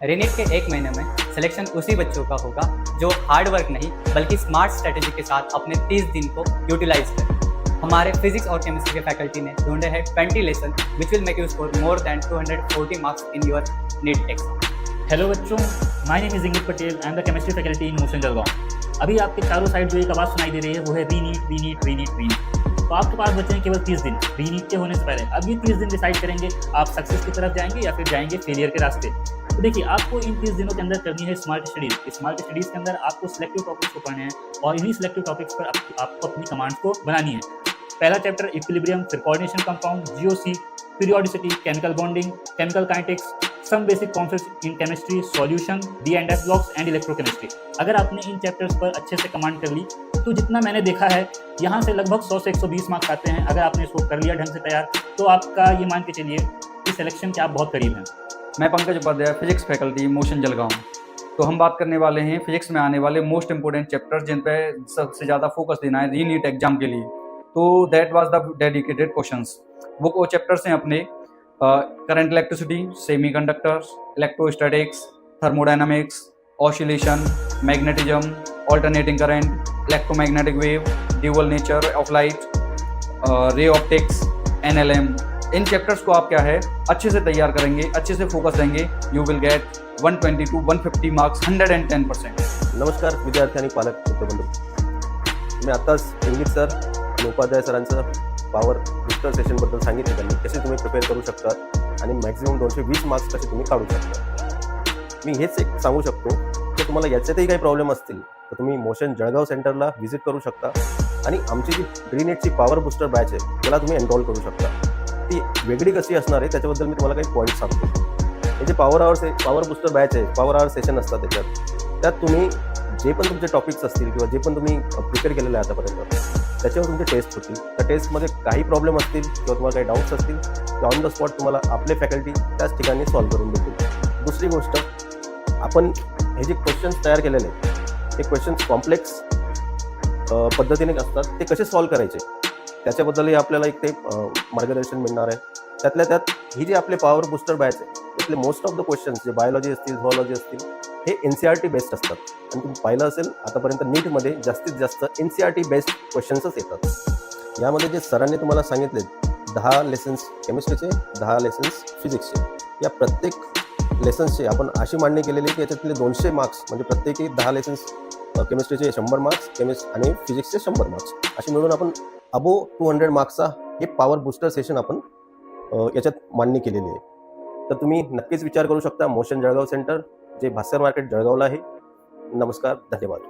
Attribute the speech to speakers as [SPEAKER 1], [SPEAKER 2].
[SPEAKER 1] रेनिट के 1 महीने में सिलेक्शन उसी बच्चों का होगा जो हार्ड वर्क नहीं बल्कि स्मार्ट स्ट्रेटेजी के साथ अपने 30 दिन को यूटिलाइज करें। हमारे फिजिक्स और केमिस्ट्री के फैकल्टी ने ढूंढे हैं 20 lesson which will make you score more than 240 marks in your NEET exam.
[SPEAKER 2] Hello बच्चों, my name is Ingit Patel. I am the chemistry faculty in Motion Jalgaon. अभी आपके चारों साइड जो एक आवाज़ सुनाई दे रही है वो है रीनीट रीनीट रीनीट रीनीट। तो आपके पास बचे हैं केवल 30 दिन रीनीट के होने से पहले। अब ये 30 दिन डिसाइड करेंगे आप सक्सेस की तरफ जाएंगे या फिर जाएंगे फेलियर के रास्ते। तो देखिए, आपको इन 30 दिनों के अंदर करनी है स्मार्ट स्टडीज। स्मार्ट स्टडीज के अंदर आपको सिलेक्टिव टॉपिक्स को पढ़ने हैं और इन्हीं सिलेक्टिव टॉपिक्स पर आपको अपनी कमांड्स को बनानी है। पहला चैप्टर इक्विलिब्रियम, फिर coordination compound, GOC, periodicity, chemical bonding, chemical kinetics, some basic concepts in chemistry, solution, D and F blocks and electrochemistry. अगर आपने इन चैप्टर्स पर अच्छे से कमांड कर ली तो जितना मैंने देखा है यहाँ से लगभग 100 से 120 मार्क्स आते हैं। अगर आपने इसको कर लिया ढंग से तैयार तो आपका ये मान के चलिए कि सिलेक्शन के आप बहुत करीब हैं।
[SPEAKER 3] मैं Pankaj Upadhyay, physics faculty Motion Jalgaon. तो हम बात करने वाले हैं फिजिक्स में आने वाले मोस्ट इंपोर्टेंट चैप्टर्स जिन पे सबसे ज़्यादा फोकस देना है रीनीट एग्जाम के लिए। तो दैट वाज द डेडिकेटेड क्वेश्चंस। वो चैप्टर्स हैं अपने current electricity, semiconductors, electrostatics, thermodynamics, oscillation, magnetism, alternating current, electromagnetic wave, dual nature of light, ray optics, NLM. In chapters को आप क्या है अच्छे से तैयार करेंगे, अच्छे से फोकस देंगे, you will get 120 to 150 marks 110%।
[SPEAKER 4] नमस्कार विद्यार्थी आणि पालक मित्रबंधू, मी आत्ताच इंगित सर आणि उपाध्याय सरांचं पॉवर बुस्टर सेशनबद्दल सांगितलं त्यांनी कसे तुम्ही प्रिपेअर करू शकता आणि मॅक्झिमम 220 मार्क्स कसे तुम्ही काढू शकता। मी हेच एक सांगू शकतो की तुम्हाला याच्यातही काही प्रॉब्लेम असतील तर तुम्ही मोशन जळगाव सेंटरला व्हिजिट करू शकता आणि आमची जी ड्रीनेटची पॉवर बुस्टर बॅच आहे त्याला तुम्ही एनरोल करू शकता। ती वेगळी कशी असणार आहे त्याच्याबद्दल मी तुम्हाला काही पॉईंट सांगतो। हे जे पॉवर बुस्टर बॅच आहे, पॉवर आवर सेशन असतात त्यात तुम्ही जे पण तुमचे टॉपिक्स असतील किंवा जे पण तुम्ही प्रिपेअर केलेलं आहे आतापर्यंत त्याच्यावर तुमचे टेस्ट होतील। त्या टेस्टमध्ये काही प्रॉब्लेम असतील किंवा तुम्हाला काही डाऊट्स असतील तर ऑन द स्पॉट तुम्हाला आपले फॅकल्टी त्याच ठिकाणी सॉल्व्ह करून देतील। दुसरी गोष्ट, आपण हे जे क्वेश्चन्स तयार केलेले आहेत ते क्वेश्चन्स कॉम्प्लेक्स पद्धतीने असतात, ते कसे सॉल्व्ह करायचे त्याच्याबद्दलही आपल्याला एक ते मार्गदर्शन मिळणार आहे। त्यातल्या त्यात ही जी आपले पॉवर बुस्टर बॅच आहे त्यातले मोस्ट ऑफ द क्वेश्चन्स जे बायोलॉजी असतील, झुऑलॉजी असतील हे NCERT बेस्ड असतात आणि तुम्ही पाहिलं असेल आतापर्यंत नीटमध्ये जास्तीत जास्त NCERT बेस्ड क्वेश्चन्सच येतात। यामध्ये जे सरांनी तुम्हाला सांगितले 10 लेसन्स केमिस्ट्रीचे, 10 लेसन्स फिजिक्सचे, या प्रत्येक लेसन्सचे आपण अशी मांडणी केलेली की याच्यातले 200 मार्क्स म्हणजे प्रत्येकी 10 लेसन्स केमिस्ट्रीचे 100 मार्क्स आणि फिजिक्सचे 100 मार्क्स अशी मिळून आपण अबो 200 मार्क्सचा हे पॉवर बुस्टर सेशन आपण याच्यात मांडणी केलेली आहे। तर तुम्ही नक्कीच विचार करू शकता मोशन जळगाव सेंटर जे भास्कर मार्केट जळगावला आहे। नमस्कार, धन्यवाद।